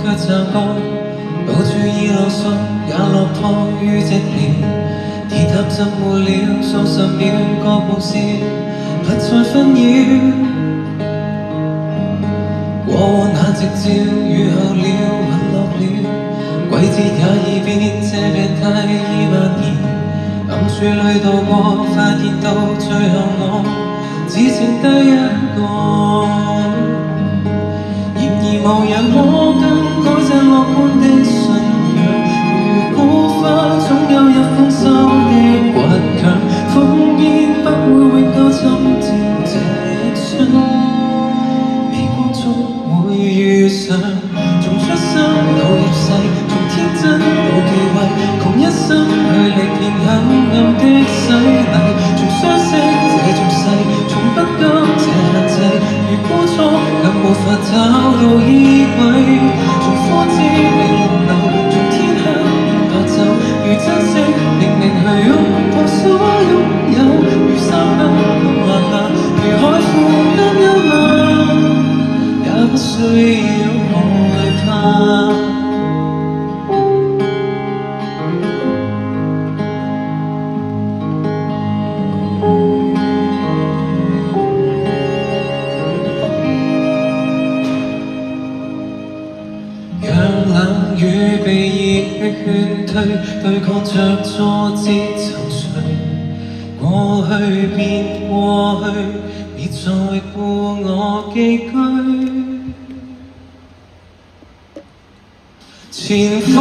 卻驟覺，到處已落索，也落魄於寂寥。鐵塔浸沒了數十秒，各步笑，不再紛擾。過往那夕照，雨後了，隕落了，季節也已變，這病態已蔓延。暗處裏度過，發現到最後我只剩低一個。然而無人可更改這樂觀的信仰。如果花總有一豐收的倔強，烽煙不會永久侵佔這一生。微光中會遇上，從出生到入世，從天真到忌諱，窮一生去歷練黑暗的洗禮。從相識這俗世，從不甘這限制，如枯燥更無法找到依歸。從科知命流，從天黑變白晝，如珍惜明明去擁抱所擁有，如山崩落下，如海闊擔憂嗎？也不需要害怕。讓冷雨被熱勸退，對抗着挫折沉睡。過去便過去，別再顧我寄居。前方